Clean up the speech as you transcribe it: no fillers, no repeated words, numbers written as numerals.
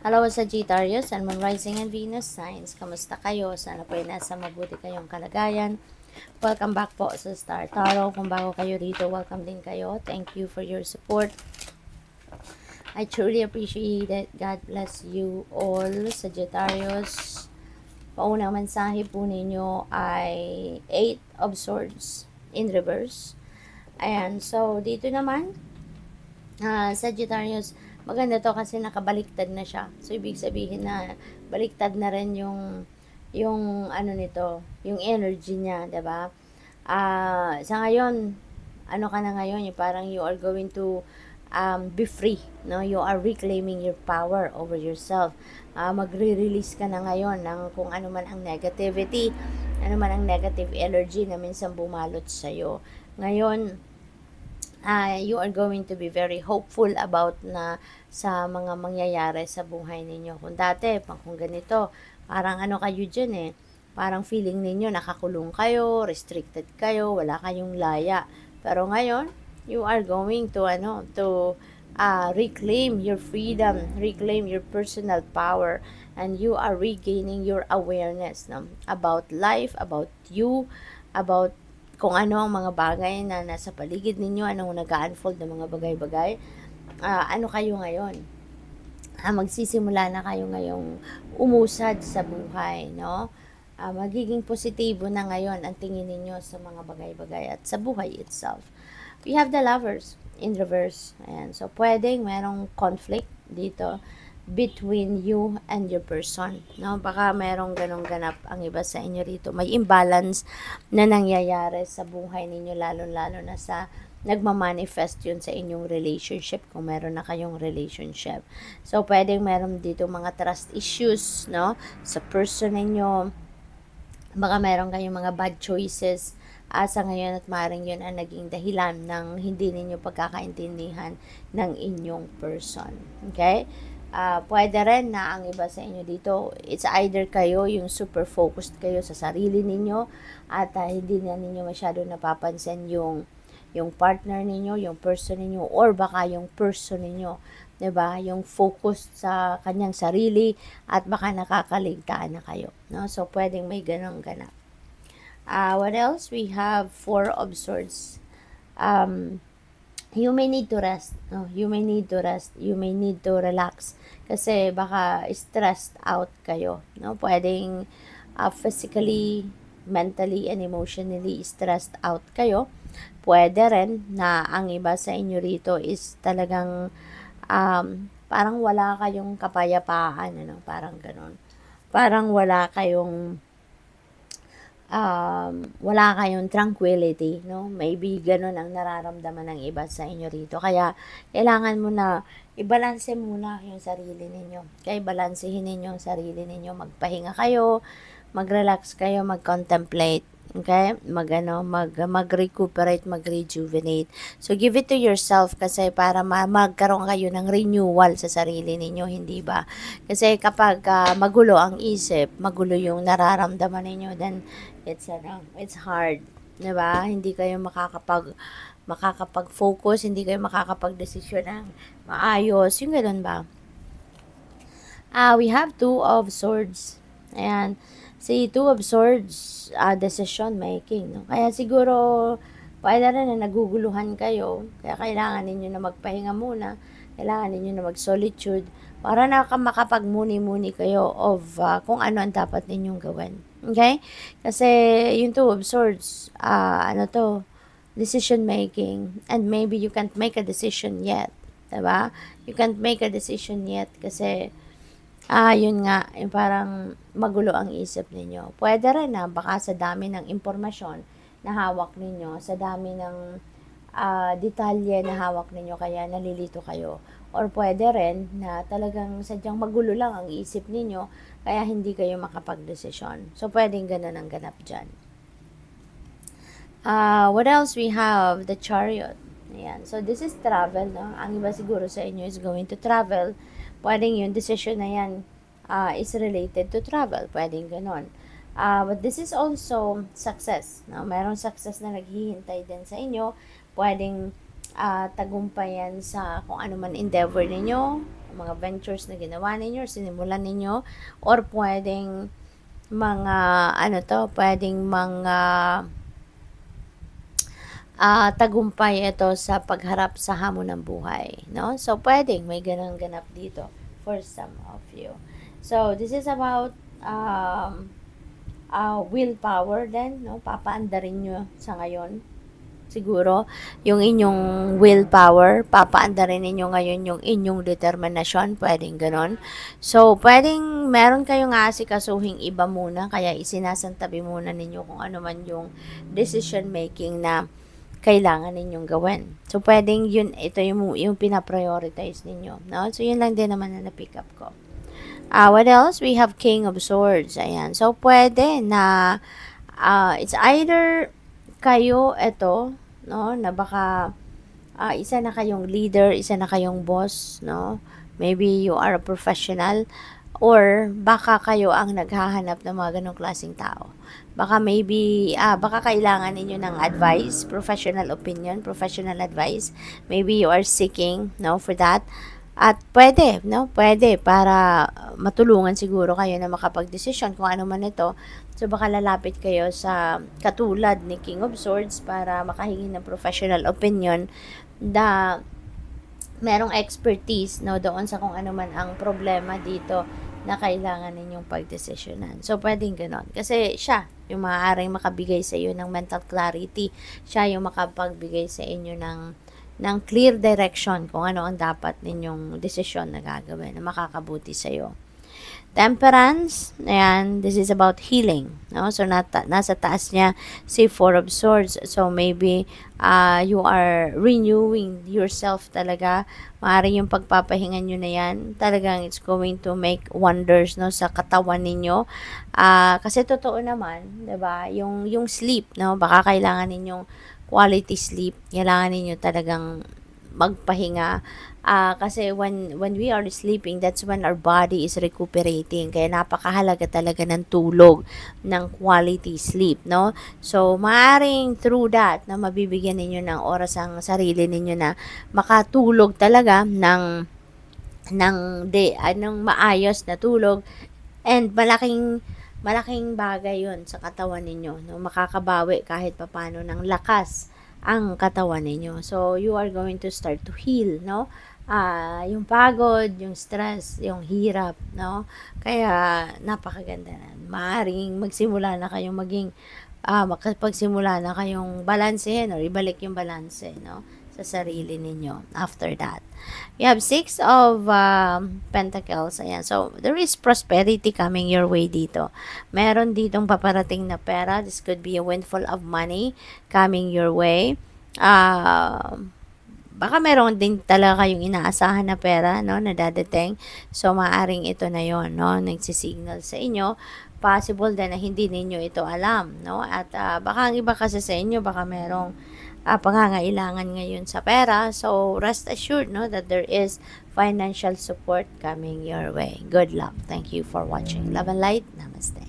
Hello Sagittarius and Moon Rising and Venus signs. Kamusta kayo? Sana po ay nasa mabuti kayong kalagayan. Welcome back po sa Star Tarot. Kung bago kayo dito, welcome din kayo. Thank you for your support. I truly appreciate it. God bless you all, Sagittarius. Paunang mensahe po ninyo ay 8 of Swords in reverse. Ayan, so dito naman, Sagittarius, maganda to kasi nakabaliktad na siya. So, ibig sabihin na baliktad na rin yung ano nito, yung energy niya, 'di ba? Sa ngayon, ano ka na ngayon, yung parang you are going to be free, no? You are reclaiming your power over yourself. Magre-release ka na ngayon ng kung ano man ang negativity, ano man ang negative energy na minsan bumalot sa'yo. Ngayon, you are going to be very hopeful about na sa mga mangyayari sa buhay ninyo. Kung dati, kung ganito, parang ano kayo dyan parang feeling ninyo nakakulong kayo, restricted kayo, wala kayong laya. Pero ngayon, you are going to reclaim your freedom, reclaim your personal power, and you are regaining your awareness, no? About life, about you, about kung ano ang mga bagay na nasa paligid ninyo, anong nag-unfold ng mga bagay-bagay. Ano kayo ngayon? Magsisimula na kayo ngayong umusad sa buhay, no? Magiging positibo na ngayon ang tingin ninyo sa mga bagay-bagay at sa buhay itself. We have the Lovers in reverse. Ayan. So, pwedeng merong conflict dito between you and your person, no? Baka merong ganong ganap ang iba sa inyo rito. May imbalance na nangyayari sa buhay ninyo, lalo-lalo na sa nagmamanifest yun sa inyong relationship, kung meron na kayong relationship. So, pwedeng meron dito mga trust issues, no? Sa person ninyo. Baka meron kayong mga bad choices sa ngayon at maaaring yun ang naging dahilan ng hindi ninyo pagkakaintindihan ng inyong person. Okay? Pwede rin na ang iba sa inyo dito, it's either kayo yung super focused kayo sa sarili ninyo at hindi na ninyo masyado napapansin yung partner ninyo, yung person ninyo, or baka yung person ninyo, 'di ba? Yung focused sa kanyang sarili at baka nakakaligtaan na kayo, no? So pwedeng may ganong ganap. What else? We have 4 of Swords. You may need to rest, no? You may need to rest, you may need to relax kasi baka stressed out kayo, no? Pwedeng physically, mentally, and emotionally stressed out kayo. Pwede rin na ang iba sa inyo rito is talagang parang wala kayong kapayapaan, ano? Parang ganun. Parang wala kayong tranquility, no? Maybe ganun ang nararamdaman ng iba sa inyo rito. Kaya, kailangan mo na i-balanse muna yung sarili ninyo. Kaya, balansehin ninyo yung sarili ninyo. Magpahinga kayo, mag-relax kayo, mag-contemplate. Okay? Mag-recuperate, mag-rejuvenate. So, give it to yourself kasi para magkaroon kayo ng renewal sa sarili ninyo, hindi ba? Kasi kapag magulo ang isip, magulo yung nararamdaman ninyo, then it's hard, 'di ba? Hindi kayo makakapag-focus, hindi kayo makakapag-desisyon ng maayos, yung ganoon ba? We have 2 of Swords. Ayan. Si 2 of Swords, decision making, no? Kaya siguro pwede rin na naguguluhan kayo, kaya kailangan ninyo na magpahinga muna, kailangan ninyo na mag-solitude para makapagmuni-muni kayo of kung ano ang dapat ninyong gawin. Okay? Kasi yung 2 of Swords, decision making, and maybe you can't make a decision yet. Diba? You can't make a decision yet kasi yun nga, yung parang magulo ang isip ninyo. Pwede rin na baka sa dami ng impormasyon na hawak ninyo, sa dami ng detalye na hawak ninyo, kaya nalilito kayo. Or pwede rin na talagang sadyang magulo lang ang isip ninyo, kaya hindi kayo makapag-desisyon. So, pwedeng ganun ang ganap dyan. What else? We have the Chariot. Ayan. So, this is travel, no? Ang iba siguro sa inyo is going to travel. Pwedeng yung decision na yan is related to travel. Pwedeng ganon. But this is also success. No? Merong success na naghihintay din sa inyo. Pwedeng tagumpayan sa kung ano man endeavor ninyo. mga ventures na ginawa ninyo, sinimulan ninyo, or pwedeng mga, pwedeng mga tagumpay ito sa pagharap sa hamon ng buhay, no? So, pwedeng may ganap dito for some of you. So, this is about willpower din, no? Papaandarin nyo sa ngayon. Siguro, yung inyong willpower, papaandarin ninyo ngayon yung inyong determinasyon, pwedeng ganon. So, pwedeng meron kayong aasikasuhing iba muna, kaya isinasantabi muna ninyo kung ano man yung decision making na kailangan ninyong gawin. So, pwedeng ito yung pinaprioritize ninyo, no? So, yun lang din naman na na-pick up ko. What else? We have King of Swords. Ayan. So, pwede na it's either kayo ito, no, na baka isa na kayong leader, isa na kayong boss, no? Maybe you are a professional, or baka kayo ang naghahanap ng mga ganong klaseng tao. Baka maybe, baka kailangan ninyo ng advice, professional opinion, professional advice. Maybe you are seeking, no, for that. At pwede, no, pwede para matulungan siguro kayo na makapag-desisyon kung ano man ito. So, baka lalapit kayo sa katulad ni King of Swords para makahingi ng professional opinion na merong expertise, no, doon sa kung ano man ang problema dito na kailangan ninyong pagdesisyonan. So, pwedeng ganon. Kasi siya, yung maaaring makabigay sa iyo ng mental clarity. Siya yung makapagbigay sa inyo ng clear direction kung ano ang dapat ninyong desisyon na gagawin na makakabuti sa iyo. Temperance, ayan, this is about healing, no? So, nasa taas niya si Four of Swords. So, maybe you are renewing yourself talaga. Maaaring yung pagpapahinga nyo na yan, talagang it's going to make wonders, no, sa katawan ninyo. Kasi totoo naman, diba, yung sleep, no, baka kailangan ninyong quality sleep. Kailangan ninyo talagang magpahinga. Kasi when we are sleeping, that's when our body is recuperating. Kaya napakahalaga talaga ng tulog, ng quality sleep, no? So, maaaring through that, na mabibigyan ninyo ng oras ang sarili ninyo na makatulog talaga ng maayos na tulog. And malaking bagay yun sa katawan ninyo, no? Makakabawi kahit papano ng lakas ang katawan ninyo. So, you are going to start to heal, no? Yung pagod, yung stress, yung hirap, no? Kaya, napakaganda na. Maaring magsimula na kayong makapagsimula na kayong balansehin or ibalik yung balanse, no, sa sarili ninyo after that. You have 6 of Pentacles. Ayan. So, there is prosperity coming your way dito. Meron ditong paparating na pera. This could be a windfall of money coming your way. Baka meron din talaga kayong inaasahan na pera, no, na dadating. So, maaring ito na yon, no, nagsisignal sa inyo. Possible din na hindi ninyo ito alam, no? At baka ang iba kasi sa inyo, baka merong pangangailangan ngayon sa pera. So, rest assured, no, that there is financial support coming your way. Good luck. Thank you for watching. Love and light. Namaste.